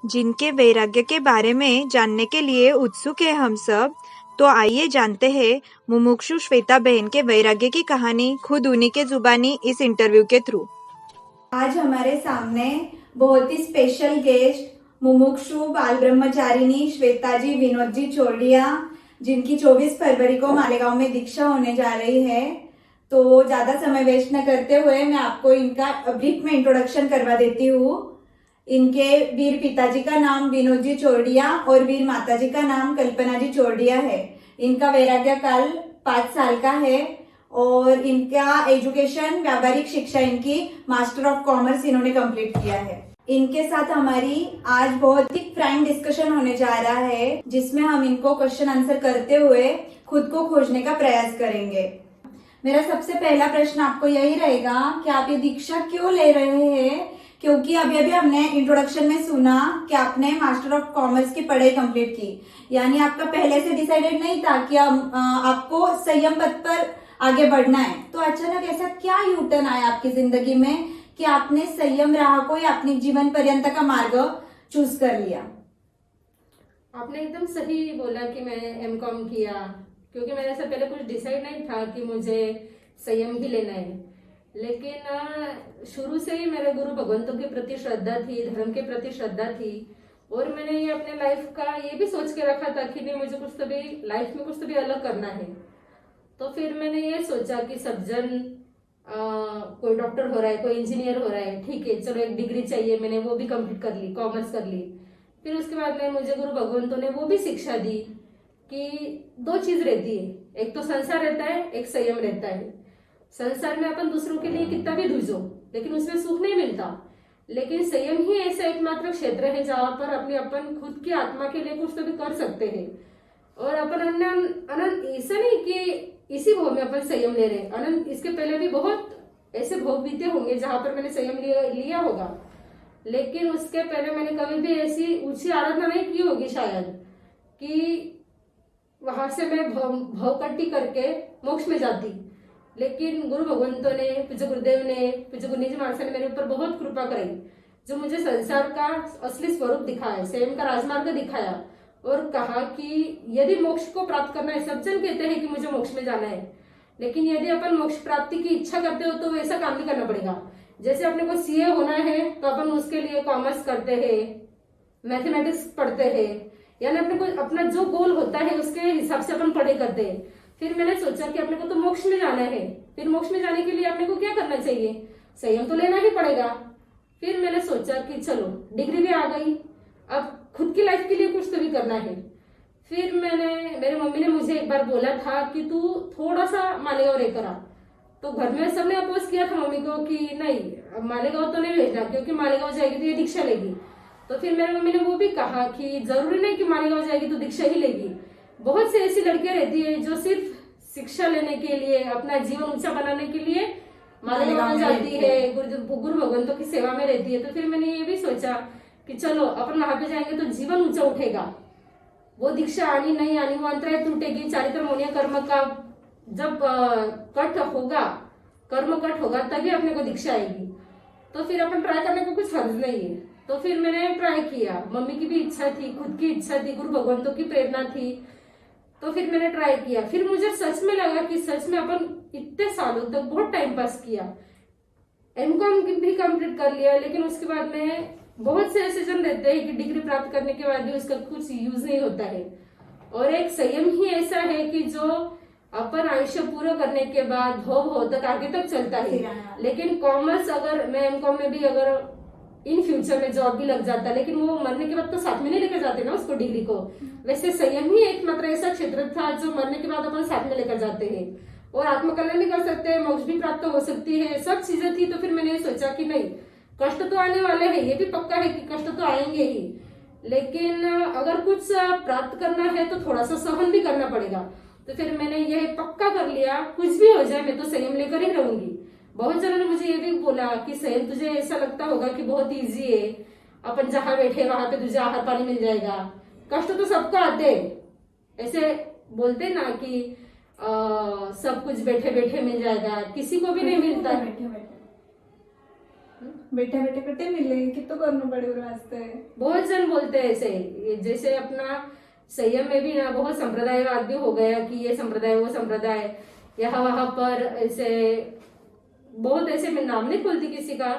जिनके वैराग्य के बारे में जानने के लिए उत्सुक है हम सब, तो आइए जानते हैं मुमुक्षु श्वेता बहन के वैराग्य की कहानी खुद उन्हीं के जुबानी इस इंटरव्यू के थ्रू। आज हमारे सामने बहुत ही स्पेशल गेस्ट मुमुक्षु बाल ब्रह्मचारिणी श्वेता जी विनोद जी चोरडिया, जिनकी 24 फरवरी को मालेगांव में दीक्षा होने जा रही है। तो ज्यादा समय वेस्ट न करते हुए मैं आपको इनका ब्रीफ में इंट्रोडक्शन करवा देती हूँ। इनके वीर पिताजी का नाम विनोद जी चोरडिया और वीर माताजी का नाम कल्पना जी चोरडिया है। इनका वैराग्य काल 5 साल का है और इनका एजुकेशन व्यावहारिक शिक्षा इनकी मास्टर ऑफ कॉमर्स इन्होंने कंप्लीट किया है। इनके साथ हमारी आज बहुत ही फ्रैंक डिस्कशन होने जा रहा है, जिसमें हम इनको क्वेश्चन आंसर करते हुए खुद को खोजने का प्रयास करेंगे। मेरा सबसे पहला प्रश्न आपको यही रहेगा कि आप ये दीक्षा क्यों ले रहे हैं, क्योंकि अभी अभी हमने इंट्रोडक्शन में सुना कि आपने मास्टर ऑफ कॉमर्स की पढ़ाई कंप्लीट की, यानी आपका पहले से डिसाइडेड नहीं था कि आपको संयम पथ पर आगे बढ़ना है। तो अचानक ऐसा क्या यू टर्न आया आपकी जिंदगी में कि आपने संयम राह को या अपने जीवन पर्यंत का मार्ग चूज कर लिया? आपने एकदम सही बोला कि मैंने एमकॉम किया, क्योंकि मैंने से पहले कुछ डिसाइड नहीं था कि मुझे संयम ही लेना है। लेकिन शुरू से ही मेरे गुरु भगवंतों के प्रति श्रद्धा थी, धर्म के प्रति श्रद्धा थी, और मैंने ये अपने लाइफ का ये भी सोच के रखा था कि नहीं, मुझे कुछ तो भी लाइफ में कुछ तो भी अलग करना है। तो फिर मैंने ये सोचा कि सब जन कोई डॉक्टर हो रहा है, कोई इंजीनियर हो रहा है, ठीक है चलो एक डिग्री चाहिए, मैंने वो भी कंप्लीट कर ली, कॉमर्स कर ली। फिर उसके बाद में मुझे गुरु भगवंतों ने वो भी शिक्षा दी कि 2 चीज रहती है, एक तो संसार रहता है, एक संयम रहता है। संसार में अपन दूसरों के लिए कितना भी दूजो, लेकिन उसमें सुख नहीं मिलता। लेकिन संयम ही ऐसा एकमात्र क्षेत्र है जहां पर अपने अपन खुद की आत्मा के लिए कुछ तो भी कर सकते हैं। और अपन अनंत ऐसा नहीं कि इसी भोग में अपन संयम ले रहे, अनंत इसके पहले भी बहुत ऐसे भोग बीते होंगे जहां पर मैंने संयम लिया होगा। लेकिन उसके पहले मैंने कभी भी ऐसी ऊंची आराधना नहीं की होगी शायद, कि वहां से मैं भवकट्टी करके मोक्ष में जाती। लेकिन गुरु भगवंतों ने, पूज्य गुरुदेव ने, पूज्य गुरुजी महाराज ने मेरे ऊपर बहुत कृपा कराई, जो मुझे संसार का असली स्वरूप दिखाया, स्वयं का राजमार्ग दिखाया और कहा कि यदि मोक्ष को प्राप्त करना है, सब जन कहते हैं कि मुझे मोक्ष में जाना है, लेकिन यदि अपन मोक्ष प्राप्ति की इच्छा करते हो तो वैसा काम नहीं करना पड़ेगा। जैसे अपने को सीए होना है तो अपन उसके लिए कॉमर्स करते हैं, मैथमेटिक्स पढ़ते हैं, यानी अपने को अपना जो गोल होता है उसके हिसाब से अपन पढ़ाई करते हैं। फिर मैंने सोचा कि अपने को तो मोक्ष में जाना है, फिर मोक्ष में जाने के लिए अपने को क्या करना चाहिए, संयम तो लेना ही पड़ेगा। फिर मैंने सोचा कि चलो डिग्री भी आ गई, अब खुद की लाइफ के लिए कुछ तो भी करना है। फिर मेरे मम्मी ने मुझे एक बार बोला था कि तू थोड़ा सा मालेगांव रहकर आ। तो घर में सबने अपोज किया था मम्मी को कि नहीं मालेगांव तो नहीं भेजना, क्योंकि मालेगांव जाएगी तो ये दीक्षा लेगी। तो फिर मेरी मम्मी ने वो भी कहा कि जरूरी नहीं कि मालेगांव जाएगी तो दीक्षा ही लेगी, बहुत सी ऐसी लड़कियां रहती है जो सिर्फ शिक्षा लेने के लिए, अपना जीवन ऊंचा बनाने के लिए मालेगांव जाती है, गुरु भगवंतों की सेवा में रहती है। तो फिर मैंने ये भी सोचा कि चलो अपन वहां पे जाएंगे तो जीवन ऊंचा उठेगा। वो दीक्षा आनी नहीं आनी, वो अंतराय टूटेगी, चारित्र मोनिया कर्म का जब कट होगा, कर्म कट होगा तभी अपने को दीक्षा आएगी। तो फिर अपन ट्राई करने को कुछ हर्ज नहीं है। तो फिर मैंने ट्राई किया, मम्मी की भी इच्छा थी, खुद की इच्छा थी, गुरु भगवंतों की प्रेरणा थी, तो फिर मैंने ट्राई किया। फिर मुझे सच में लगा कि सच में अपन इतने सालों तक बहुत टाइम पास किया, एमकॉम भी कंप्लीट कर लिया, लेकिन उसके बाद में बहुत से ऐसे जन रहते हैं कि डिग्री प्राप्त करने के बाद भी उसका कुछ यूज नहीं होता है। और एक संयम ही ऐसा है कि जो अपन आयुष्य पूरा करने के बाद भोग हो तक आगे तक चलता है। लेकिन कॉमर्स अगर मैं एमकॉम में भी अगर इन फ्यूचर में जॉब भी लग जाता है, लेकिन वो मरने के बाद तो साथ में नहीं लेकर जाते ना उसको डिग्री को। वैसे संयम ही एकमात्र ऐसा क्षेत्र था जो मरने के बाद अपन साथ में लेकर जाते हैं और आत्मकल्याण भी कर सकते हैं, मोक्ष भी प्राप्त हो सकती है, सब चीजें थी। तो फिर मैंने सोचा कि नहीं, कष्ट तो आने वाले हैं, ये भी पक्का है कि कष्ट तो आएंगे ही, लेकिन अगर कुछ प्राप्त करना है तो थोड़ा सा सहन भी करना पड़ेगा। तो फिर मैंने यह पक्का कर लिया, कुछ भी हो जाए मैं तो संयम लेकर ही रहूंगी। बहुत जनों ने मुझे ये भी बोला कि संयम तुझे ऐसा लगता होगा कि बहुत इजी है, अपन जहां बैठे वहां पे तुझे आहार पानी मिल जाएगा, कष्ट तो सबको आते ऐसे बोलते ना कि सब कुछ बैठे बैठे मिल जाएगा, किसी को भी नहीं मिलता। बैठे बैठे कटे मिलेगी कि तो करना पड़ेगा वास्ते। बहुत जन बोलते हैं ऐसे, जैसे अपना संयम में भी ना बहुत संप्रदायवाद भी हो गया कि ये संप्रदाय वो संप्रदाय, यहाँ वहां पर ऐसे बहुत ऐसे, मैं नाम नहीं खोलती किसी का,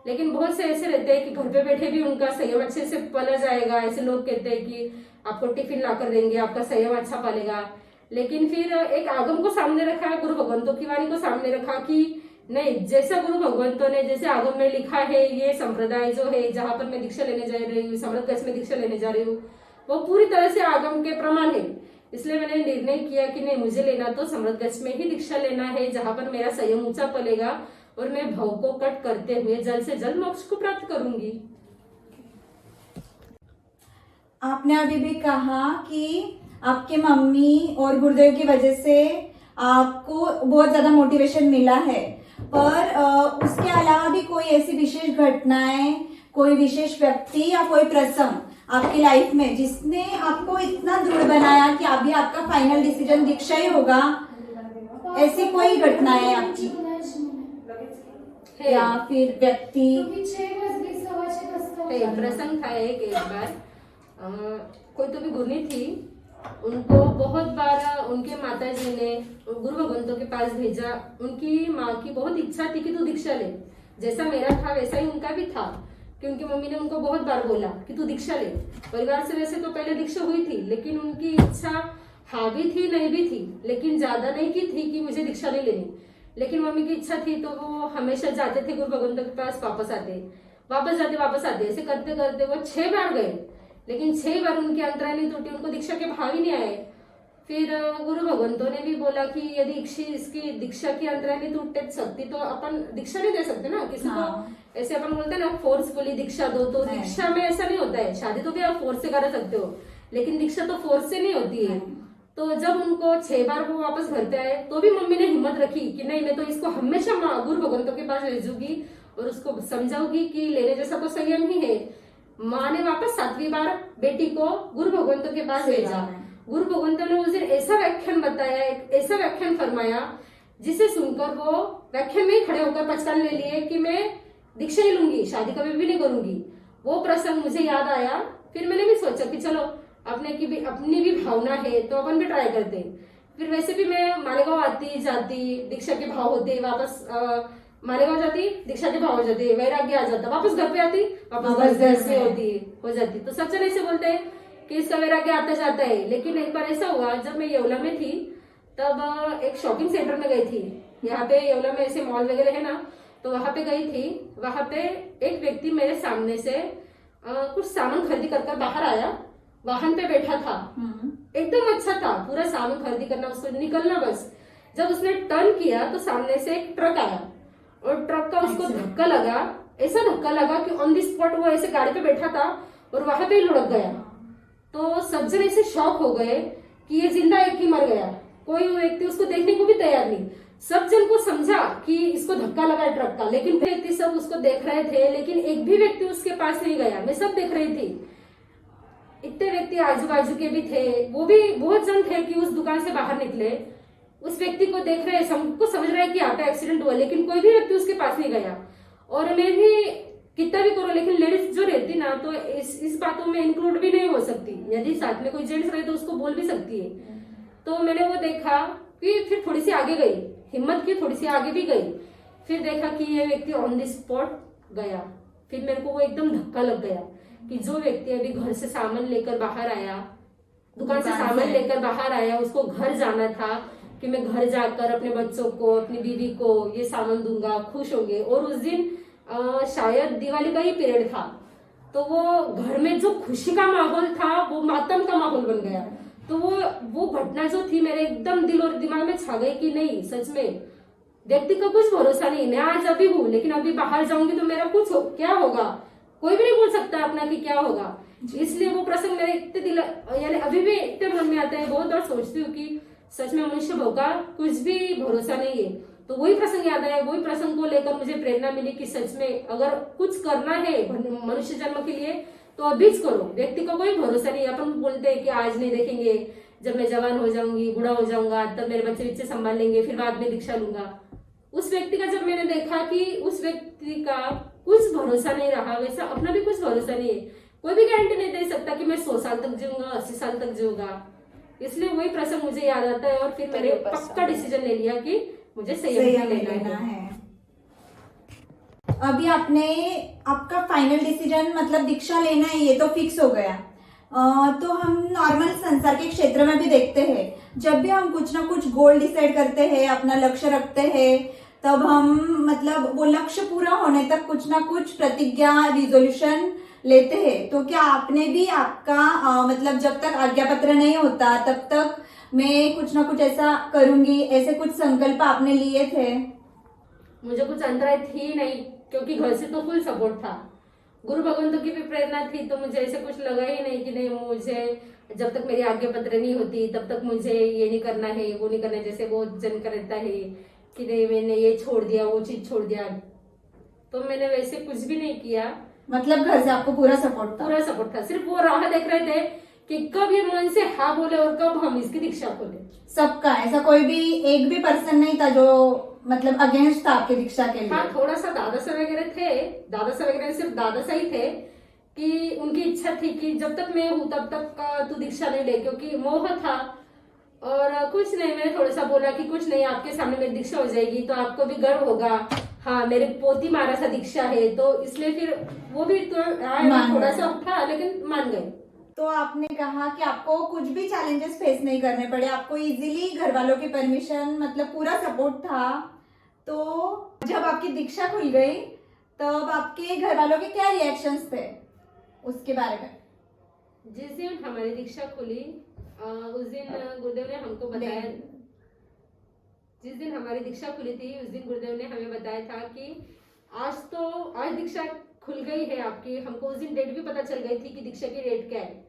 लेकिन बहुत से ऐसे रहते हैं कि घर पे बैठे भी उनका संयम अच्छे से पला जाएगा। ऐसे लोग कहते हैं कि आपको टिफिन ला कर देंगे, आपका संयम अच्छा पलेगा। लेकिन फिर एक आगम को सामने रखा, गुरु भगवंतों की वाणी को सामने रखा कि नहीं, जैसा गुरु भगवंतों ने जैसे आगम में लिखा है, ये संप्रदाय जो है जहां पर मैं दीक्षा लेने जा रही हूँ, समृद्धगज में दीक्षा लेने जा रही हूँ, वो पूरी तरह से आगम के प्रमाण है। इसलिए मैंने निर्णय किया कि नहीं, मुझे लेना तो समृद्धगज में ही दीक्षा लेना है, जहां पर मेरा संयम ऊंचा पलेगा और मैं भव को कट करते हुए जल्द से जल्द मोक्ष को प्राप्त करूंगी। आपने अभी भी कहा कि आपके मम्मी और गुरुदेव की वजह से आपको बहुत ज्यादा मोटिवेशन मिला है, पर उसके अलावा भी कोई ऐसी विशेष घटनाएं, कोई विशेष व्यक्ति या कोई प्रसंग आपकी लाइफ में जिसने आपको इतना दृढ़ बनाया कि अभी आपका फाइनल डिसीजन दीक्षा ही होगा, ऐसी कोई घटनाएं आपकी या फिर व्यक्ति? प्रसंग था एक बार, कोई तो भी गुरनी थी, उनको बहुत बार उनके माताजी ने गुरु भगवंतों के पास भेजा। उनकी माँ की बहुत इच्छा थी कि तू दीक्षा ले, जैसा मेरा था वैसा ही उनका भी था, कि उनकी मम्मी ने उनको बहुत बार बोला कि तू दीक्षा ले। परिवार से वैसे तो पहले दीक्षा हुई थी, लेकिन उनकी इच्छा हाँ भी थी नहीं भी थी, लेकिन ज्यादा नहीं की थी कि मुझे दीक्षा नहीं लेनी। लेकिन मम्मी की इच्छा थी तो वो हमेशा जाते थे गुरु भगवंतों के पास, वापस आते, ऐसे करते करते वो 6 बार गए, लेकिन 6 बार उनकी अंतराय नहीं टूटी, उनको दीक्षा के भाव ही नहीं आए। फिर गुरु भगवंतों ने भी बोला कि यदि इसकी दीक्षा की अंतराय नहीं टूट सकती तो अपन दीक्षा नहीं दे सकते ना किसी को। ऐसे अपन बोलते हैं ना फोर्सफुली दीक्षा दो, तो दीक्षा में ऐसा नहीं होता है। शादी तो भी आप फोर्स से कर सकते हो, लेकिन दीक्षा तो फोर्स से नहीं होती है। तो जब उनको 6 बार वो वापस घर पे आए तो भी मम्मी ने हिम्मत रखी कि नहीं, मैं तो इसको हमेशा गुरु भगवंतों के पास भेजूंगी और उसको समझाऊंगी कि लेने जैसा तो संयम ही है। माँ ने वापस 7वीं बार बेटी को गुरु भगवंतों के पास भेजा। गुरु भगवंतों ने उस दिन ऐसा व्याख्यान बताया, एक ऐसा व्याख्यान फरमाया जिसे सुनकर वो व्याख्यान में खड़े होकर पछताने ले लिए कि मैं दीक्षा ही लूंगी, शादी कभी भी नहीं करूंगी। वो प्रसंग मुझे याद आया। फिर मैंने भी सोचा कि चलो अपनी भी भावना है तो अपन भी ट्राई करते। फिर वैसे भी मैं मालेगांव आती जाती, दीक्षा के भाव होते, वापस मालेगांव जाती, दीक्षा के भाव हो जाते, वैराग्य आ जाता, वापस घर पे आती, वापस घर से हो जाती। तो सब जन ऐसे बोलते हैं कि इसका वैराग्य आता जाता है। लेकिन एक बार ऐसा हुआ, जब मैं येवला में थी तब एक शॉपिंग सेंटर में गई थी। यहाँ पे येवला में ऐसे मॉल वगैरह है ना, तो वहां पे गई थी। वहां पे एक व्यक्ति मेरे सामने से कुछ सामान खरीदी कर बाहर आया, वाहन पे बैठा था, एकदम अच्छा था, पूरा सामान खरीदी करना, उसको निकलना बस। जब उसने टर्न किया तो सामने से एक ट्रक आया और ट्रक का उसको धक्का लगा, ऐसा धक्का लगा कि ऑन द स्पॉट वो ऐसे गाड़ी पे बैठा था और वहां पे ही लुढ़क गया। तो सब जन ऐसे शॉक हो गए कि ये जिंदा है कि मर गया। कोई व्यक्ति उसको देखने को भी तैयार नहीं। सब जन को समझा कि इसको धक्का लगा है ट्रक का, लेकिन व्यक्ति सब उसको देख रहे थे, लेकिन एक भी व्यक्ति उसके पास नहीं गया। मैं सब देख रही थी। इतने व्यक्ति आजू बाजू के भी थे, वो भी बहुत जन थे कि उस दुकान से बाहर निकले, उस व्यक्ति को देख रहे, सबको समझ रहे कि यहाँ पे एक्सीडेंट हुआ, लेकिन कोई भी व्यक्ति उसके पास नहीं गया। और मैं भी कितना भी करो, लेकिन लेडीज जो रहती ना, तो इस बातों में इंक्लूड भी नहीं हो सकती। यदि साथ में कोई जेंट्स रहे तो उसको बोल भी सकती है। तो मैंने वो देखा कि फिर थोड़ी सी आगे गई, हिम्मत की, थोड़ी सी आगे भी गई, फिर देखा कि ये व्यक्ति ऑन द स्पॉट गया। फिर मेरे को वो एकदम धक्का लग गया कि जो व्यक्ति अभी घर से सामान लेकर बाहर आया, दुकान से सामान लेकर बाहर आया, उसको घर जाना था कि मैं घर जाकर अपने बच्चों को, अपनी बीवी को ये सामान दूंगा, खुश होंगे। और उस दिन शायद दिवाली का ही पीरियड था, तो वो घर में जो खुशी का माहौल था वो मातम का माहौल बन गया। तो वो घटना जो थी मेरे एकदम दिल और दिमाग में छा गई कि नहीं, सच में व्यक्ति का कुछ भरोसा नहीं। मैं आज अभी हूँ, लेकिन अभी बाहर जाऊंगी तो मेरा क्या होगा, कोई भी नहीं बोल सकता अपना कि क्या होगा। इसलिए वो प्रसंग मेरे इतने दिल, यानी अभी भी इतने मन में आता है। बहुत बार सोचती हूँ कि सच में मनुष्य भाव का कुछ भी भरोसा नहीं है। तो वही प्रसंग याद आया, वही प्रसंग को लेकर मुझे प्रेरणा मिली कि सच में अगर कुछ करना है मनुष्य जन्म के लिए तो अभी करो। व्यक्ति का कोई भरोसा नहीं। अपन बोलते हैं कि आज नहीं देखेंगे, जब मैं जवान हो जाऊंगी, बूढ़ा हो जाऊंगा, तब मेरे बच्चे संभाल लेंगे, फिर बाद में दीक्षा लूंगा। उस व्यक्ति का जब मैंने देखा कि उस व्यक्ति का कुछ भरोसा नहीं रहा, वैसा अपना भी कुछ भरोसा नहीं है। कोई भी गारंटी नहीं दे सकता कि मैं 100 साल तक जीऊंगा, 80 साल तक जीऊंगा। इसलिए वही प्रसंग मुझे याद आता है और फिर मैंने पक्का डिसीजन ले लिया कि मुझे संयम लेना है। अभी आपने आपका फाइनल डिसीजन मतलब दीक्षा लेना है, ये तो फिक्स हो गया। तो हम नॉर्मल संसार के क्षेत्र में भी देखते हैं, जब भी हम कुछ ना कुछ गोल डिसाइड करते हैं, अपना लक्ष्य रखते हैं, तब हम मतलब वो लक्ष्य पूरा होने तक कुछ ना कुछ प्रतिज्ञा रिजोल्यूशन लेते हैं। तो क्या आपने भी आपका मतलब जब तक आज्ञा पत्र नहीं होता तब तक मैं कुछ ना कुछ ऐसा करूंगी, ऐसे कुछ संकल्प आपने लिए थे? मुझे कुछ अंतराय थी नहीं, क्योंकि घर से तो फुल सपोर्ट था, गुरु भगवंतों की भी प्रेरणा थी। तो मुझे ऐसे कुछ लगा ही नहीं कि नहीं मुझे जब तक मेरी आज्ञा पत्र नहीं होती तब तक मुझे ये नहीं करना है, वो नहीं करना है। जैसे वो जन करता है कि नहीं मैंने ये छोड़ दिया, वो चीज छोड़ दिया, तो मैंने वैसे कुछ भी नहीं किया। मतलब घर से आपको पूरा सपोर्ट था? पूरा सपोर्ट था, सिर्फ वो राह देख रहे थे कि कब ये मन से हाँ बोले और कब हम इसकी दीक्षा खोले। सबका ऐसा कोई भी एक भी पर्सन नहीं था जो मतलब अगेंस्ट था आपके दीक्षा के लिए? हाँ, थोड़ा सा दादा सा वगैरह थे, दादा सा वगैरह सिर्फ दादा सा ही थे कि उनकी इच्छा थी कि जब तक मैं हूं तब तक तू दीक्षा नहीं ले, क्योंकि मोह था। और कुछ नहीं, मैंने थोड़ा सा बोला कि कुछ नहीं, आपके सामने मेरी दीक्षा हो जाएगी तो आपको भी गर्व होगा, हाँ मेरे पोती मारा सा दीक्षा है, तो इसलिए फिर वो भी तो थोड़ा सा उठा लेकिन मान गए। तो आपने कहा कि आपको कुछ भी चैलेंजेस फेस नहीं करने पड़े, आपको इजीली घर वालों की परमिशन मतलब पूरा सपोर्ट था। तो जब आपकी दीक्षा खुल गई तब आपके घर वालों के क्या रिएक्शंस थे उसके बारे में? जिस दिन हमारी दीक्षा खुली उस दिन गुरुदेव ने हमको बताया, जिस दिन हमारी दीक्षा खुली थी उस दिन गुरुदेव ने हमें बताया था कि आज दीक्षा खुल गई है आपकी। हमको उस दिन डेट भी पता चल गई थी कि दीक्षा की डेट क्या है।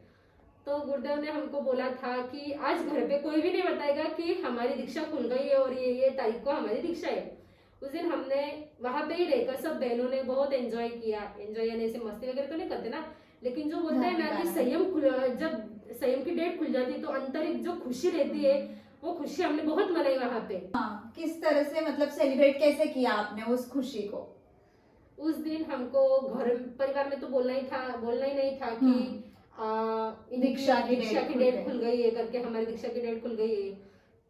तो गुरुदेव ने हमको बोला था कि आज घर पे कोई भी नहीं बताएगा कि हमारी दीक्षा खुल गई है और ये तारीख को हमारी दीक्षा है। उस दिन हमने वहां पे ही रहकर सब बहनों ने बहुत एंजॉय किया। एंजॉय यानी ऐसे मस्ती वगैरह तो नहीं करते ना, लेकिन जो बोलता है ना कि जब संयम की डेट खुल जाती है तो आंतरिक जो खुशी रहती है वो खुशी हमने बहुत मनाई वहां पे। हाँ, किस तरह से मतलब सेलिब्रेट कैसे किया आपने उस खुशी को? उस दिन हमको घर परिवार में तो बोलना ही नहीं था कि दीक्षा की डेट खुल गई है करके, हमारी दीक्षा की डेट खुल गई है।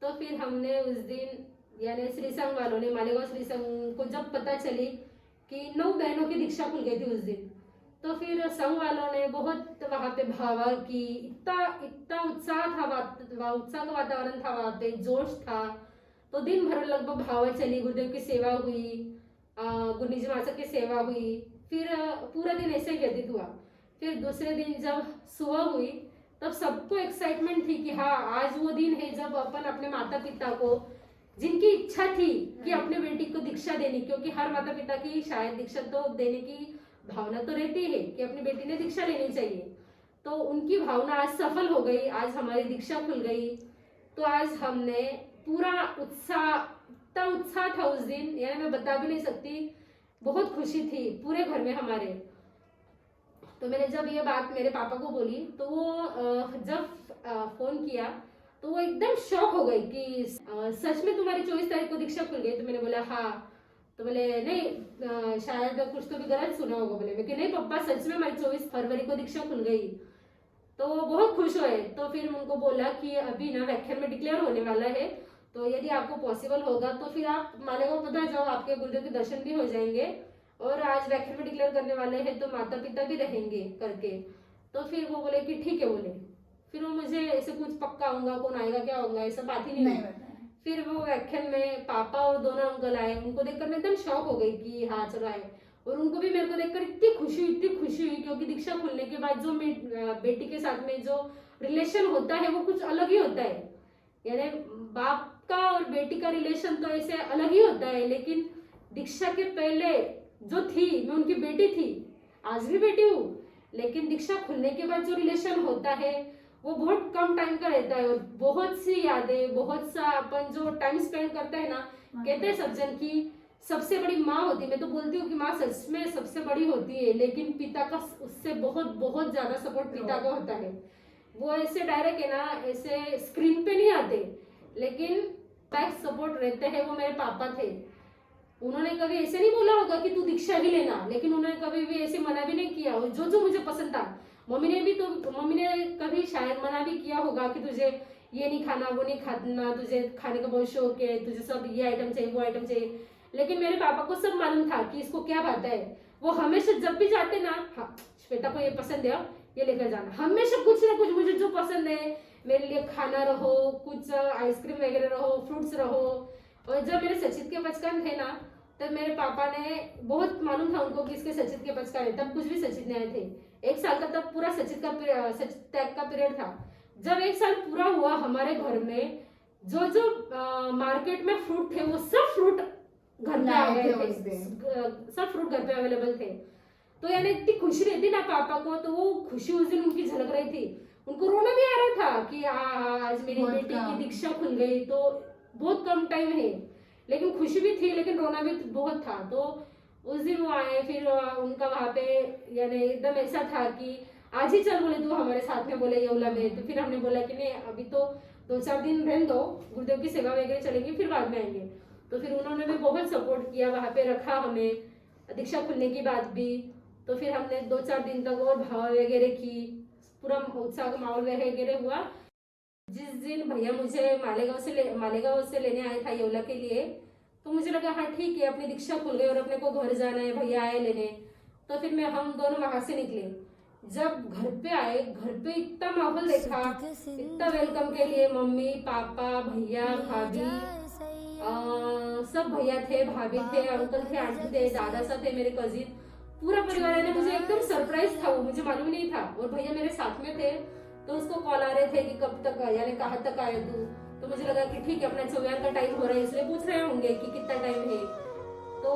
तो फिर हमने उस दिन यानी श्री संघ वालों ने, मालेगांव श्री संघ को जब पता चली कि 9 बहनों की दीक्षा खुल गई थी उस दिन, तो फिर संघ वालों ने बहुत वहां पे भावा की, इतना उत्साह था, उत्साह का वातावरण था वहां पे, जोश था। तो दिन भर लगभग भावा चली, गुरुदेव की सेवा हुई, गुरु जी महाराज की सेवा हुई, फिर पूरा दिन ऐसे ही व्यतीत हुआ। फिर दूसरे दिन जब सुबह हुई तब सबको एक्साइटमेंट थी कि हाँ आज वो दिन है जब अपन अपने माता पिता को, जिनकी इच्छा थी कि अपने बेटी को दीक्षा देनी, क्योंकि हर माता पिता की शायद दीक्षा तो देने की भावना तो रहती है कि अपनी बेटी ने दीक्षा लेनी चाहिए, तो उनकी भावना आज सफल हो गई। आज हमारी दीक्षा खुल गई। तो आज हमने पूरा इतना उत्साह था उस दिन, यानी मैं बता भी नहीं सकती, बहुत खुशी थी पूरे घर में हमारे। तो मैंने जब ये बात मेरे पापा को बोली तो वो जब फोन किया तो वो एकदम शॉक हो गई कि सच में तुम्हारी 24 तारीख को दीक्षा खुल गई? तो मैंने बोला हाँ। तो बोले नहीं शायद कुछ तो भी गलत सुना होगा। बोले मैं कि नहीं पापा सच में हमारी 24 फरवरी को दीक्षा खुल गई। तो वो बहुत खुश हुए। तो फिर उनको बोला कि अभी ना व्याख्यान में डिक्लेयर होने वाला है, तो यदि आपको पॉसिबल होगा तो फिर आप मालेगांव पधार जाओ, आपके गुरुदेव के दर्शन भी हो जाएंगे और आज व्याख्यान में डिक्लेयर करने वाले हैं तो माता पिता भी रहेंगे करके। तो फिर वो बोले कि ठीक है। बोले फिर वो मुझे ऐसे कुछ पक्का आऊंगा, कौन आएगा क्या होगा ऐसा बात ही नहीं। फिर वो व्याख्यान में पापा और दोनों अंकल आए, उनको देखकर मैं एकदम शॉक हो गई कि हाँ चलो आए। और उनको भी मेरे को देखकर इतनी खुशी हुई क्योंकि दीक्षा खुलने के बाद जो बेटी के साथ में जो रिलेशन होता है वो कुछ अलग ही होता है। यानी बाप का और बेटी का रिलेशन तो ऐसे अलग ही होता है, लेकिन दीक्षा के पहले जो थी मैं उनकी बेटी थी, आज भी बेटी हूँ, लेकिन दीक्षा खुलने के बाद जो रिलेशन होता है वो बहुत कम टाइम का रहता है और बहुत सी यादें, बहुत सा अपन जो टाइम स्पेंड करते हैं ना, कहते हैं सब जन की सबसे बड़ी माँ होती है। मैं तो बोलती हूँ कि माँ सच में सबसे बड़ी होती है, लेकिन पिता का उससे बहुत ज्यादा सपोर्ट पिता का होता है। वो ऐसे डायरेक्ट है ना, ऐसे स्क्रीन पे नहीं आते, लेकिन बैक सपोर्ट रहते हैं। वो मेरे पापा थे, उन्होंने कभी ऐसे नहीं बोला होगा कि तू दीक्षा भी लेना, लेकिन उन्होंने कभी भी ऐसे मना भी नहीं किया। और जो मुझे पसंद था मम्मी ने कभी शायद मना भी किया होगा कि तुझे ये नहीं खाना, वो नहीं खाना, तुझे खाने का बहुत शौक है, तुझे सब ये आइटम चाहिए, वो आइटम चाहिए। लेकिन मेरे पापा को सब मालूम था कि इसको क्या भाता है। वो हमेशा जब भी जाते ना, हाँ श्वेता को ये पसंद है, ये लेकर जाना। हमेशा कुछ ना कुछ मुझे जो पसंद है मेरे लिए खाना रहो, कुछ आइसक्रीम वगैरह रहो, फ्रूट्स रहो। और जब मेरे सचित के बचकान थे ना, तब मेरे पापा ने बहुत मालूम था उनको कि इसके सचित के बचकान है। तब कुछ भी सचित नहीं आए थे। 1 साल का तब पूरा सचित टैग का पीरियड था। जब 1 साल पूरा हुआ, हमारे घर में जो जो मार्केट में फ्रूट थे वो सब फ्रूट घर पे आ गए थे, सब फ्रूट घर पे अवेलेबल थे। तो यानी इतनी खुशी रहती ना पापा को, तो वो खुशी उस दिन उनकी झलक रही थी। उनको रोना भी आ रहा था कि आज मेरी बेटी की दीक्षा खुल गई। तो बहुत कम टाइम है, लेकिन खुशी भी थी, लेकिन रोना भी बहुत था। तो उस दिन वो आए, फिर उनका वहां पे यानी एकदम ऐसा था कि आज ही चल बोले तू हमारे साथ में, बोले येवला में। तो फिर हमने बोला कि नहीं, अभी तो 2-4 दिन रहने दो, गुरुदेव की सेवा वगैरह चलेंगी, फिर बाद में आएंगे। तो फिर उन्होंने भी बहुत सपोर्ट किया, वहां पे रखा हमें दीक्षा खुलने की बात भी। तो फिर हमने 2-4 दिन तक और भाव वगैरह की, पूरा उत्साह का माहौल वगैरह हुआ। जिस दिन भैया मुझे मालेगांव से लेने आया था येवला के लिए, तो मुझे लगा हाँ ठीक है, अपनी दीक्षा खुल गई और अपने को घर जाना है, भैया आए लेने। तो फिर हम दोनों वहां से निकले। जब घर पे आए, घर पे इतना माहौल देखा, इतना वेलकम के लिए मम्मी पापा भैया भाभी, सब भैया थे, भाभी थे, अंकल थे, आंटी थे, दादा साहब थे, मेरे कजिन, पूरा परिवार ने। मुझे एकदम सरप्राइज था वो, मुझे मालूम नहीं था। और भैया मेरे साथ में थे, तो उसको कॉल आ रहे थे कि कब तक यानी कहाँ तक आए तू। तो मुझे लगा कि ठीक है, अपना चौव्यान का टाइम हो रहा है, इसलिए पूछ रहे होंगे कि कितना टाइम है। तो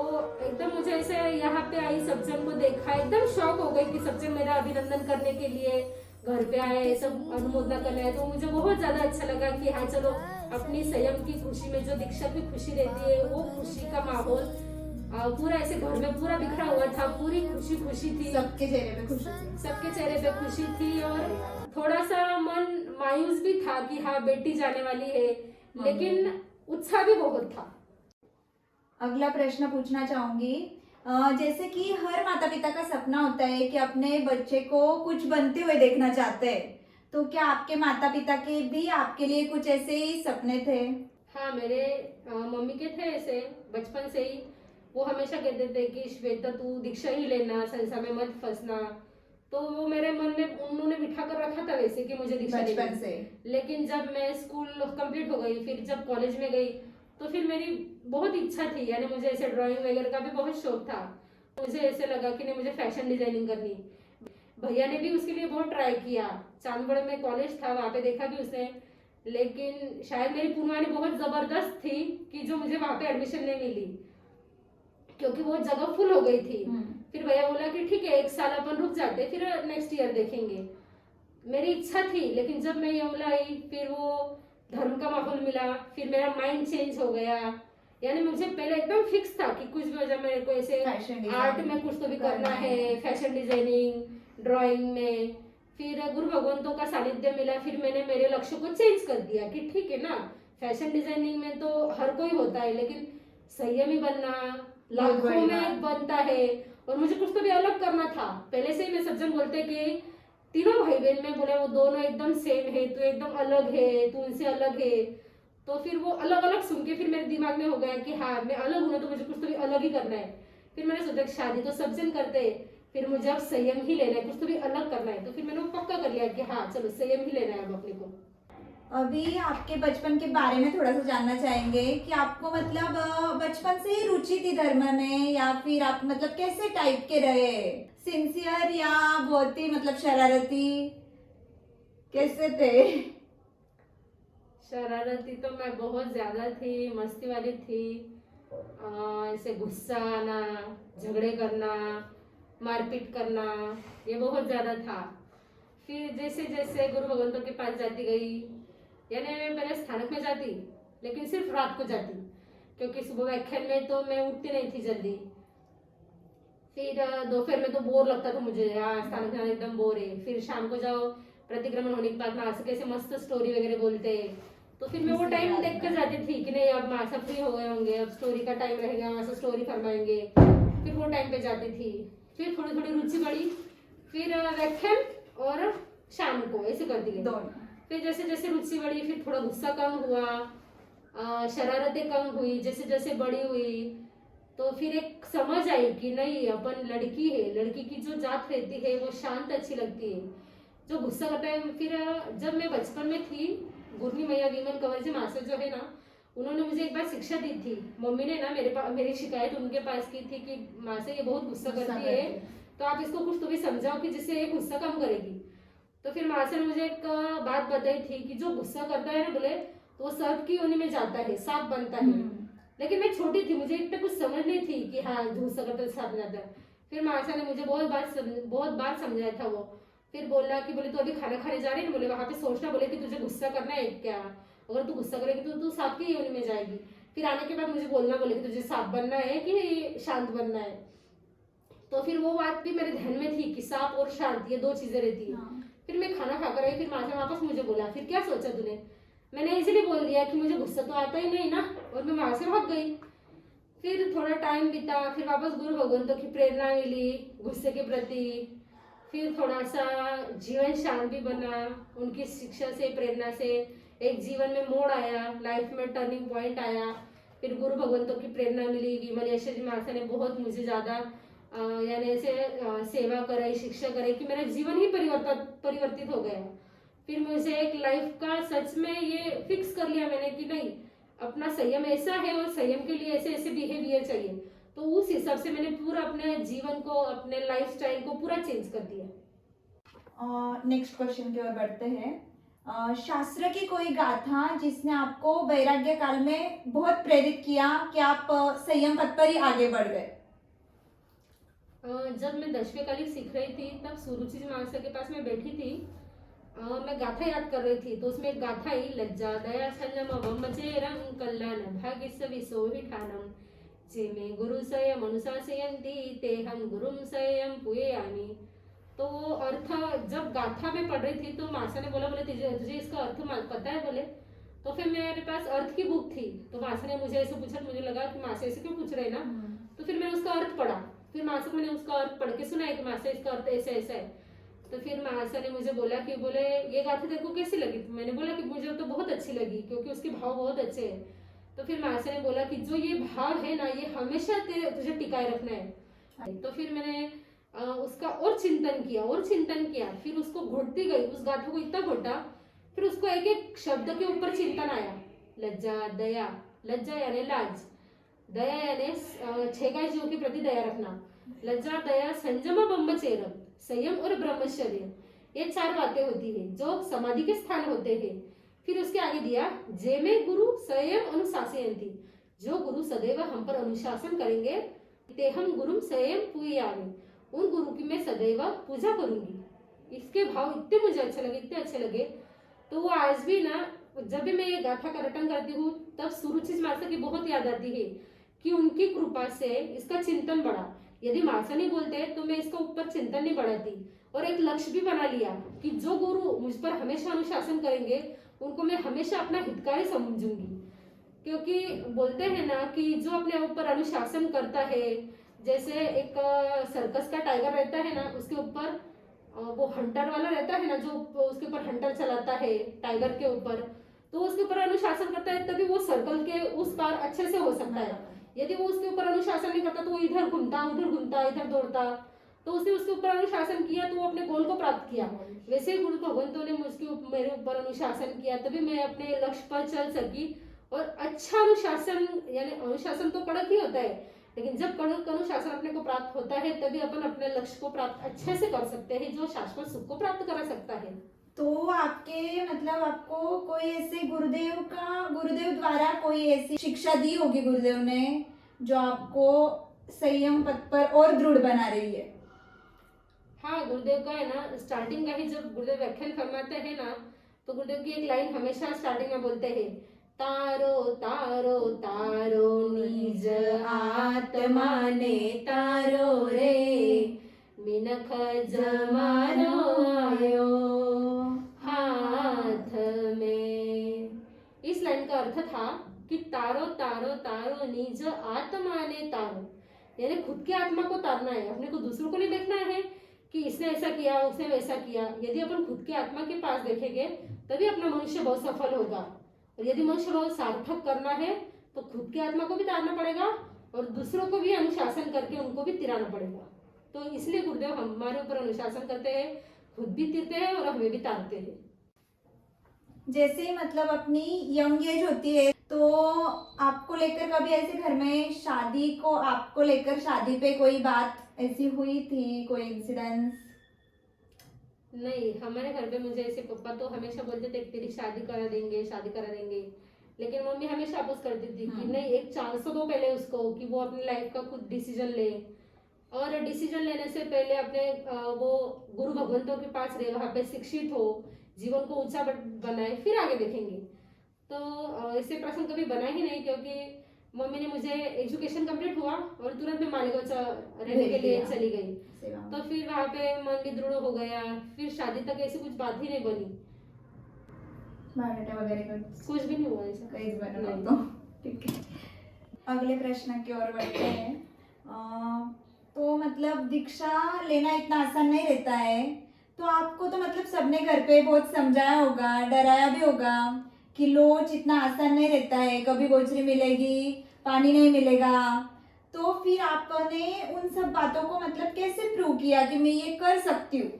एकदम मुझे ऐसे यहाँ पे आई, सज्जन को देखा, एकदम शौक हो गई कि सज्जन मेरा अभिनंदन करने के लिए घर पे आए, सब अनुमोदना करने आए। तो मुझे बहुत ज्यादा अच्छा लगा कि हाँ चलो, अपनी संयम की खुशी में जो दीक्षा की खुशी रहती है, वो खुशी का माहौल पूरा ऐसे घर में पूरा बिखरा हुआ था। पूरी खुशी खुशी थी, सबके चेहरे पे खुशी थी, सबके चेहरे पे खुशी थी। और थोड़ा सा मन मायूस भी था कि हाँ बेटी जाने वाली है, लेकिन उत्साह भी बहुत था। अगला प्रश्न पूछना चाहूंगी। जैसे कि हर माता पिता का सपना होता है कि अपने बच्चे को कुछ बनते हुए देखना चाहते हैं, तो क्या आपके माता पिता के भी आपके लिए कुछ ऐसे ही सपने थे? हाँ, मेरे मम्मी के थे ऐसे बचपन से ही। वो हमेशा कहते थे कि श्वेता तू दीक्षा ही लेना, संसार में मत फंसना। तो वो मेरे मन में उन्होंने बिठा कर रखा था वैसे कि मुझे दीक्षा बचपन से। लेकिन जब मैं स्कूल कंप्लीट हो गई, फिर जब कॉलेज में गई, तो फिर मेरी बहुत इच्छा थी, यानी मुझे ऐसे ड्राइंग वगैरह का भी बहुत शौक था। मुझे ऐसे लगा कि नहीं, मुझे फैशन डिजाइनिंग करनी। भैया ने भी उसके लिए बहुत ट्राई किया, चांदबड़ में कॉलेज था, वहां पे देखा भी उसने। लेकिन शायद मेरी पुनवानी बहुत जबरदस्त थी कि जो मुझे वहां पे एडमिशन नहीं मिली, क्योंकि वो जगह फुल हो गई थी। फिर भैया बोला कि ठीक है, 1 साल अपन रुक जाते, फिर नेक्स्ट ईयर देखेंगे। मेरी इच्छा थी, लेकिन जब मैं येवला आई, फिर वो धर्म का माहौल मिला, फिर मेरा माइंड चेंज हो गया। यानी मुझे पहले एकदम फिक्स था कि कुछ भी वजह मेरे को ऐसे आर्ट में कुछ तो भी करना है, फैशन डिजाइनिंग, ड्राइंग में। फिर गुरु भगवंतों का सानिध्य मिला, फिर मैंने मेरे लक्ष्य को चेंज कर दिया कि ठीक है ना, फैशन डिजाइनिंग में तो हर कोई होता है, लेकिन संयमी बनना लाखों में बनता है, और मुझे कुछ तो भी अलग करना था। पहले से ही मैं सज्जन बोलते कि तीनों भाई बहन में बोले वो दोनों एकदम सेम है, तू एकदम अलग है, तू उनसे अलग है। तो फिर वो अलग अलग सुन के फिर मेरे दिमाग में हो गया कि हाँ मैं अलग हूँ ना, तो मुझे कुछ तो भी अलग ही करना है। फिर मैंने सोचा शादी तो सब जन करते हैं, फिर मुझे अब संयम ही लेना है, कुछ तो भी अलग करना है। तो फिर मैंने वो पक्का कर लिया कि हाँ चलो संयम ही लेना है अब अपने को। अभी आपके बचपन के बारे में थोड़ा सा जानना चाहेंगे कि आपको मतलब बचपन से ही रुचि थी धर्म में, या फिर आप मतलब कैसे टाइप के रहे, सिंसियर या बहुत ही मतलब शरारती, कैसे थे? शरारती तो मैं बहुत ज्यादा थी, मस्ती वाली थी। ऐसे गुस्सा आना, झगड़े करना, मारपीट करना, ये बहुत ज्यादा था। फिर जैसे जैसे गुरु भगवंतों के पास जाती गई, यानी मैं पहले स्थानक में जाती, लेकिन सिर्फ रात को जाती, क्योंकि सुबह व्याख्यान में तो मैं उठती नहीं थी जल्दी। फिर दोपहर में तो बोर लगता था मुझे, स्थानक में एकदम बोर है। फिर शाम को जाओ, प्रतिक्रमण होने के बाद माँ से कैसे मस्त स्टोरी वगैरह बोलते हैं, तो फिर मैं वो टाइम देख कर जाती थी कि नहीं अब माँ सब फ्री हो गए होंगे, अब स्टोरी का टाइम रहेगा, वहाँ से स्टोरी फरमाएंगे। फिर वो टाइम पे जाती थी। फिर थोड़ी थोड़ी रुचि बढ़ी, फिर व्याख्यान, और शाम को ऐसे कर दिए। दोनों। फिर जैसे जैसे रुचि बढ़ी, फिर थोड़ा गुस्सा कम हुआ, शरारतें कम हुई, जैसे जैसे बड़ी हुई तो फिर एक समझ आई कि नहीं, अपन लड़की है, लड़की की जो जात रहती है वो शांत अच्छी लगती है, जो गुस्सा करता है। फिर जब मैं बचपन में थी, गुरनी मैया विमल कंवर जी मास्टर जो है ना, उन्होंने मुझे एक बार शिक्षा दी थी। मम्मी ने ना मेरी शिकायत उनके पास की थी कि माँ से ये बहुत गुस्सा करती है, तो आप इसको कुछ तो भी समझाओ कि जिससे ये गुस्सा कम करेगी। तो फिर माँ से मुझे एक बात बताई थी कि जो गुस्सा करता है ना बोले, तो वो सर्प की योनि में जाता है, सांप बनता है। लेकिन मैं छोटी थी, मुझे इतना कुछ समझ नहीं थी कि हाँ गुस्सा करता है सांप जाता है। फिर मासा ने मुझे बहुत बार समझाया था वो। फिर बोला कि बोले तू अभी खाना खाने जा रही है, बोले वहां पे सोचना, बोले कि तुझे गुस्सा करना है क्या, अगर तू गुस्सा करेगी तो तू सांप की योनि में जाएगी। फिर आने के बाद मुझे बोलना, बोले कि तुझे सांप बनना है कि शांत बनना है। तो फिर वो बात भी मेरे ध्यान में थी कि सांप और शांत ये दो चीजें रहती है। फिर मैं खाना खाकर आई, फिर माँ से वापस मुझे बोला, फिर क्या सोचा तूने? मैंने इजीली बोल दिया कि मुझे गुस्सा तो आता ही नहीं ना, और मैं वहां से भाग गई। फिर थोड़ा टाइम बीता, फिर वापस गुरु भगवंतों की प्रेरणा मिली गुस्से के प्रति। फिर थोड़ा सा जीवन शांत भी बना, उनकी शिक्षा से प्रेरणा से एक जीवन में मोड़ आया, लाइफ में टर्निंग पॉइंट आया। फिर गुरु भगवंतों की प्रेरणा मिली, विमल यश जी माता ने बहुत मुझे ज्यादा यानी ऐसे सेवा कराई, शिक्षा कराई कि मेरा जीवन ही परिवर्तित हो गया। फिर मुझे एक लाइफ का सच में ये फिक्स कर लिया मैंने कि नहीं, अपना संयम ऐसा है और संयम के लिए ऐसे ऐसे बिहेवियर चाहिए। तो उस हिसाब से मैंने पूरा अपने जीवन को, अपने लाइफस्टाइल को पूरा चेंज कर दिया। नेक्स्ट क्वेश्चन की ओर बढ़ते हैं। शास्त्र की कोई गाथा जिसने आपको वैराग्य काल में बहुत प्रेरित किया कि आप संयम पथ पर ही आगे बढ़ गए? जब मैं 10वीं कालिक सीख रही थी, तब सुरुचि मास्टर के पास मैं बैठी थी। मैं गाथा याद कर रही थी, तो उसमें एक गाथा ही, लज्जा दया संयम मचेरं कल्याण भाग्य विशोहिठानम जेमे गुरु संयम अनुशासयन्ति तेहम गुरुम संयम पुयामि। तो वो अर्थ जब गाथा में पढ़ रही थी तो मासा ने बोला, बोले तुझे इसका अर्थ पता है? बोले तो फिर मेरे पास अर्थ की बुक थी, तो मासा ने मुझे ऐसे पूछा, मुझे लगा कि मासा ऐसे क्यों पूछ रहे ना, तो फिर मैंने उसका अर्थ पढ़ा। फिर मासा को मैंने उसका अर्थ पढ़ के सुनाया कि मासा इसका अर्थ ऐसा ऐसा है। तो फिर मासा ने मुझे बोला कि बोले ये गाथा तेरे को कैसी लगी? तो मैंने बोला कि मुझे तो बहुत अच्छी लगी, क्योंकि उसके भाव बहुत अच्छे हैं। तो फिर मासा ने बोला कि जो ये भाव है ना, ये हमेशा तुझे टिकाए रखना है। तो फिर मैंने उसका और चिंतन किया, फिर उसको घोटती गई, उस गाथा को इतना घोटा, फिर उसको एक एक शब्द के ऊपर चिंतन आया। लज्जा दया, लज्जा यानी लाज, दया यानी छेगा जीव के प्रति दया रखना, लज्जा दया संयम ब्रह्मचर्य, संयम और ब्रह्मचर्य, ये 4 बातें होती है जो समाधि के स्थान होते हैं। फिर उसके आगे दिया, जे में गुरु संयम अनुशासयन्ति, जो गुरु सदैव हम पर अनुशासन करेंगे, ते हम गुरु संयम पुयामि, उन गुरु की मैं सदैव पूजा करूंगी। इसके भाव इतने मुझे इतने अच्छे लगे। तो वो आज भी ना, जब भी मैं ये गाथा का रटन करती हूँ, तब सुरुचि मासा की बहुत याद आती है कि उनकी कृपा से इसका चिंतन बढ़ा। यदि मासा नहीं बोलते तो मैं इसका ऊपर चिंतन नहीं बढ़ाती। और एक लक्ष्य भी बना लिया कि जो गुरु मुझ पर हमेशा अनुशासन करेंगे, उनको मैं हमेशा अपना हितकारी समझूंगी। क्योंकि बोलते हैं ना कि जो अपने ऊपर अनुशासन करता है, जैसे एक सर्कस का टाइगर रहता है ना, उसके ऊपर वो हंटर वाला रहता है ना, जो उसके ऊपर हंटर चलाता है टाइगर के ऊपर, तो उसके ऊपर अनुशासन करता है, तभी वो सर्कल के उस पार अच्छे से हो सकता है। यदि वो उसके ऊपर अनुशासन नहीं करता तो वो इधर घूमता, उधर घूमता, इधर दौड़ता। तो उसने उसके ऊपर अनुशासन किया तो वो अपने गोल को प्राप्त किया। वैसे ही गुरु भगवंतों ने मेरे ऊपर अनुशासन किया, तभी मैं अपने लक्ष्य पर चल सकी। और अच्छा अनुशासन, यानी अनुशासन तो कड़क ही होता है, लेकिन जब कड़क अनुशासन अपने को प्राप्त होता है, तभी अपन अपने लक्ष्य को प्राप्त अच्छे से कर सकते हैं, जो शाश्वत सुख को प्राप्त करा सकता है। तो आपके मतलब आपको कोई ऐसे गुरुदेव द्वारा कोई ऐसी शिक्षा दी होगी गुरुदेव ने, जो आपको संयम पथ पर और दृढ़ बना रही है? हाँ, गुरुदेव का है ना, स्टार्टिंग का ही जब गुरुदेव व्याख्यान फरमाते हैं ना, तो गुरुदेव की एक लाइन हमेशा स्टार्टिंग में बोलते हैं, तारो तारो तारो निज आत्मा ने तारो रे, मिनख जमारो आयो हाथ में। इस लाइन का अर्थ था कि तारो तारो तारो निज आत्मा ने तारो, यानी खुद की आत्मा को तारना है, अपने को दूसरों को नहीं देखना है कि इसने ऐसा किया उसने वैसा किया। यदि अपन खुद के आत्मा के पास देखेंगे तभी अपना मनुष्य बहुत सफल होगा। और यदि मनुष्य बहुत सार्थक करना है तो खुद के आत्मा को भी तारना पड़ेगा और दूसरों को भी अनुशासन करके उनको भी तिराना पड़ेगा। तो इसलिए गुरुदेव हमारे ऊपर अनुशासन करते हैं, खुद भी तिरते हैं और हमें भी तारते हैं। जैसे मतलब अपनी यंग एज होती है तो आपको लेकर कभी ऐसे घर में शादी को आपको लेकर शादी पे कोई बात ऐसी हुई थी, कोई इंसिडेंस? नहीं, हमारे घर पे मुझे ऐसे पापा तो हमेशा बोलते थे तेरी शादी करा देंगे, शादी करा देंगे। लेकिन मम्मी हमेशा अपोज करती थी कि नहीं, एक चांस तो दो पहले उसको कि वो अपनी लाइफ का खुद डिसीजन ले। और डिसीजन लेने से पहले अपने वो गुरु भगवंतों के पास रहे, वहाँ पे शिक्षित हो, जीवन को ऊंचा बनाए, फिर आगे देखेंगे। तो ऐसे प्रसंग कभी बना ही नहीं, क्योंकि मम्मी ने मुझे एजुकेशन कंप्लीट हुआ और तुरंत मैं मालेगांव रहने के लिए चली गई। तो फिर वहाँ पे मन भी दृढ़ हो गया, फिर शादी तक ऐसी कुछ बात ही नहीं बनी, बायोडाटा वगैरह कुछ भी नहीं हुआ ऐसा। कहीं बना तो ठीक है। अगले प्रश्न की ओर बढ़ते हैं। तो मतलब दीक्षा लेना इतना आसान नहीं रहता है, तो आपको तो मतलब सबने घर पे बहुत समझाया होगा, डराया भी होगा कि लोच इतना आसान नहीं रहता है, कभी गोचरी मिलेगी, पानी नहीं मिलेगा। तो फिर आपने उन सब बातों को मतलब कैसे प्रूव किया कि मैं ये कर सकती हूँ?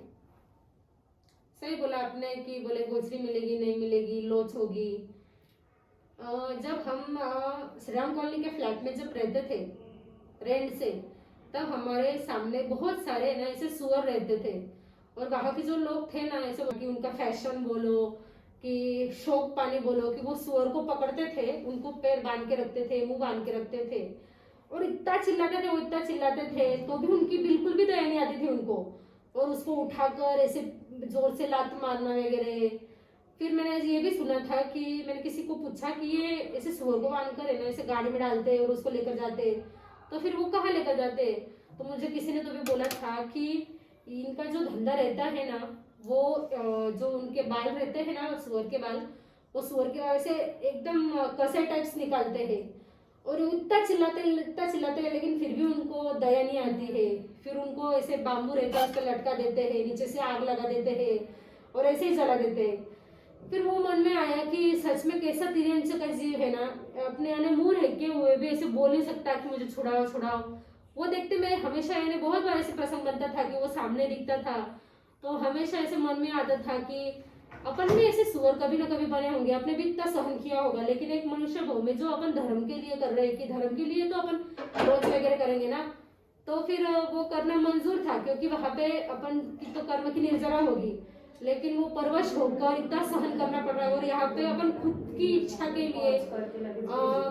सही बोला आपने कि बोले गोचरी मिलेगी नहीं मिलेगी, लोच होगी। जब हम श्री राम कॉलोनी के फ्लैट में जब रहते थे रेंट से, तब हमारे सामने बहुत सारे ना ऐसे सुअर रहते थे। और वहाँ के जो लोग थे ना, ऐसे कि उनका फैशन बोलो कि शौक पानी बोलो, कि वो सुअर को पकड़ते थे, उनको पैर बांध के रखते थे, मुंह बांध के रखते थे और इतना चिल्लाते थे, वो इतना चिल्लाते थे, तो भी उनकी बिल्कुल भी दया नहीं आती थी उनको। और उसको उठाकर ऐसे जोर से लात मारना वगैरह। फिर मैंने ये भी सुना था कि मैंने किसी को पूछा कि ये ऐसे सुअर को बांध कर है ना ऐसे गाड़ी में डालते और उसको लेकर जाते, तो फिर वो कहाँ लेकर जाते? तो मुझे किसी ने तो भी बोला था कि इनका जो धंधा रहता है ना, वो जो उनके बाल रहते हैं ना सुअर के बाल, वो सुअर के बाल से एकदम कसे टाइप्स निकालते हैं और इतना चिल्लाते हैं, लेकिन फिर भी उनको दया नहीं आती है। फिर उनको ऐसे बाम्बू रहता है, उस पर लटका देते हैं, नीचे से आग लगा देते हैं और ऐसे ही जला देते हैं। फिर वो मन में आया कि सच में कैसा तिरंज का जीव है ना, अपने आने मुंह रह के हुए भी ऐसे बोल नहीं सकता कि मुझे छुड़ाओ छुड़ाओ। वो देखते मैं हमेशा यानी बहुत बार ऐसे प्रसंग बनता था कि वो सामने दिखता था, तो हमेशा ऐसे मन में आता था कि अपन भी ऐसे सुअर कभी ना कभी बने होंगे, अपने भी इतना सहन किया होगा, लेकिन एक मनुष्य भाव में जो अपन धर्म के लिए कर रहे हैं कि धर्म के लिए तो अपन रोज वगैरह करेंगे ना, तो फिर वो करना मंजूर था, क्योंकि वहां पे अपन की तो कर्म की निर्जरा होगी, लेकिन वो परवश होकर इतना सहन करना पड़ रहा है। और यहाँ पे अपन खुद की इच्छा के लिए,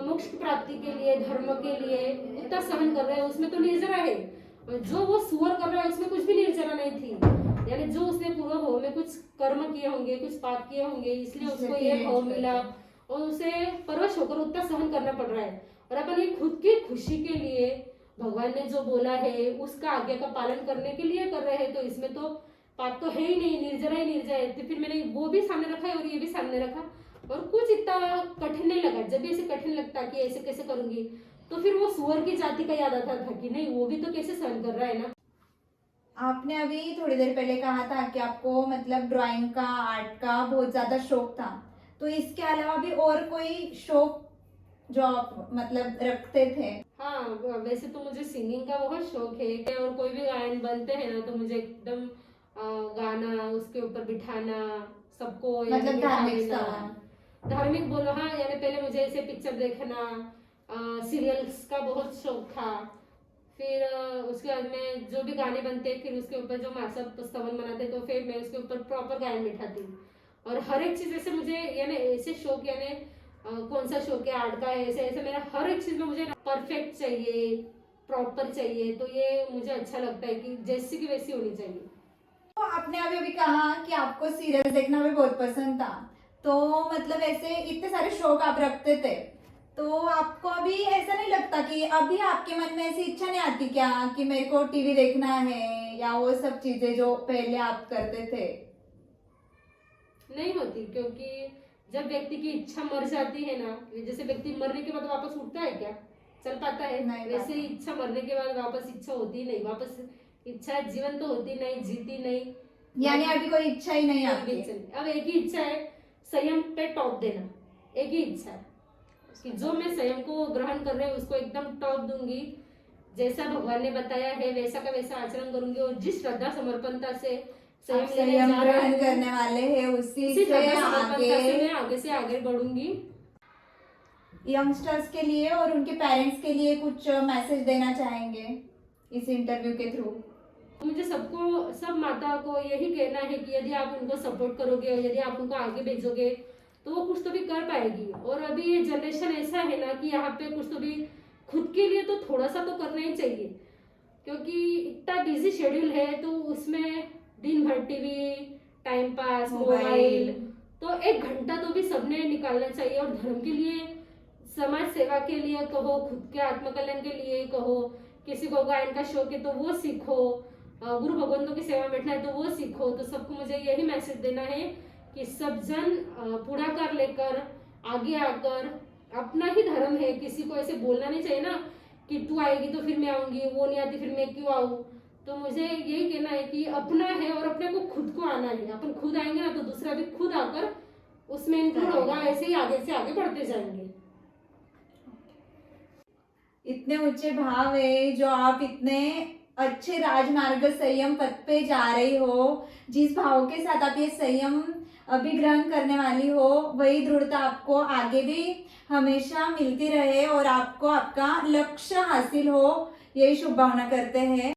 मोक्ष प्राप्ति के लिए, धर्म के लिए इतना सहन कर रहे हैं, उसमें तो निर्जरा है। और जो वो सुअर कर रहा है उसमें कुछ भी निर्जरा नहीं थी, यानी जो उसने पूर्व भाव में कुछ कर्म किए होंगे, कुछ पाप किए होंगे, इसलिए उसको ये भाव मिला और उसे परवश होकर उतना सहन करना पड़ रहा है। और अपन ये खुद की खुशी के लिए भगवान ने जो बोला है उसका आज्ञा का पालन करने के लिए कर रहे हैं, तो इसमें तो पाप तो है ही नहीं, निर्जरा ही निर्जरा है। तो फिर मैंने वो भी सामने रखा है और ये भी सामने रखा, और कुछ इतना कठिन नहीं लगा। जब भी ऐसे कठिन लगता कि ऐसे कैसे करूंगी, तो फिर वो सुअर की जाति का याद आता था कि नहीं, वो भी तो कैसे सहन कर रहा है ना। आपने अभी थोड़ी देर पहले कहा था कि आपको मतलब ड्राइंग का, आर्ट का बहुत ज्यादा शौक था, तो इसके अलावा भी और कोई शौक जो आप मतलब रखते थे? हाँ, वैसे तो मुझे सिंगिंग का बहुत शौक है, और कोई भी गायन बनते हैं ना तो मुझे एकदम गाना, उसके ऊपर बिठाना, सबको मतलब धार्मिक बोलो। हाँ, यानी पहले मुझे ऐसे पिक्चर देखना, सीरियल्स का बहुत शौक था। फिर उसके बाद में जो भी गाने बनते, फिर उसके ऊपर जो मासब स्तवन बनाते, तो फिर मैं उसके ऊपर प्रॉपर गायन बिठाती। और हर एक चीज ऐसे मुझे यानी ऐसे शौक, यानी कौन सा शौक है आर्ट का है, ऐसे ऐसे मेरा हर एक चीज में मुझे परफेक्ट चाहिए, प्रॉपर चाहिए। तो ये मुझे अच्छा लगता है कि जैसी की वैसी होनी चाहिए। तो आपने अभी अभी कहा कि आपको सीरियल देखना भी बहुत पसंद था, तो मतलब ऐसे इतने सारे शौक आप रखते थे, तो आपको अभी ऐसा नहीं लगता कि अभी आपके मन में ऐसी इच्छा नहीं आती क्या कि मेरे को टीवी देखना है, या वो सब चीजें जो पहले आप करते थे? नहीं होती, क्योंकि जब व्यक्ति की इच्छा मर जाती है ना, जैसे व्यक्ति मरने के बाद वापस उठता है क्या, चल पाता है? नहीं, वैसे ही इच्छा मरने के बाद वापस इच्छा होती ही नहीं, वापस इच्छा जीवन तो होती नहीं, जीती नहीं, यानी अभी कोई इच्छा ही नहीं कोई आपकी? भी इच्छा नहीं। अब एक ही इच्छा है, संयम पे टॉप देना, एक ही इच्छा है कि जो मैं संयम को ग्रहण कर रही हूँ उसको एकदम टॉप दूंगी, जैसा भगवान ने बताया है वैसा का वैसा आचरण करूंगी, और जिस श्रद्धा समर्पणता से आप संयम लेने संयम जा रही ग्रहण हूँ, करने वाले हैं उसी उसी से श्रद्धा समर्पणता से आगे मैं आगे से आगे बढ़ूंगी। यंगस्टर्स के लिए और उनके पेरेंट्स के लिए कुछ मैसेज देना चाहेंगे इस इंटरव्यू के थ्रू? मुझे सबको, सब माता को यही कहना है कि यदि आप उनको सपोर्ट करोगे और यदि आप उनको आगे भेजोगे तो वो कुछ तो भी कर पाएगी। और अभी ये जनरेशन ऐसा है ना कि यहाँ पे कुछ तो भी खुद के लिए तो थोड़ा सा तो करना ही चाहिए, क्योंकि इतना बिजी शेड्यूल है तो उसमें दिन भर टीवी, टाइम पास, मोबाइल, तो 1 घंटा तो भी सबने निकालना चाहिए। और धर्म के लिए, समाज सेवा के लिए कहो, खुद के आत्मकल्याण के लिए कहो, किसी को गायन का शौक है तो वो सीखो, गुरु भगवंतों की सेवा में बैठना है तो वो सीखो। तो सबको मुझे यही मैसेज देना है कि सब जन पुढाकार लेकर आगे आकर, अपना ही धर्म है, किसी को ऐसे बोलना नहीं चाहिए ना कि तू आएगी तो फिर मैं आऊंगी, वो नहीं आती फिर मैं क्यों आऊँ। तो मुझे यही कहना है कि अपना है और अपने को खुद को आना है। अपन खुद आएंगे ना तो दूसरा भी खुद आकर उसमें इंक्लूड होगा, ऐसे ही आगे से आगे बढ़ते जाएंगे। इतने ऊंचे भाव है जो आप इतने अच्छे राजमार्ग संयम पथ पे जा रही हो, जिस भाव के साथ आप ये संयम अभी ग्रहण करने वाली हो, वही दृढ़ता आपको आगे भी हमेशा मिलती रहे और आपको आपका लक्ष्य हासिल हो, यही शुभ भावना करते हैं।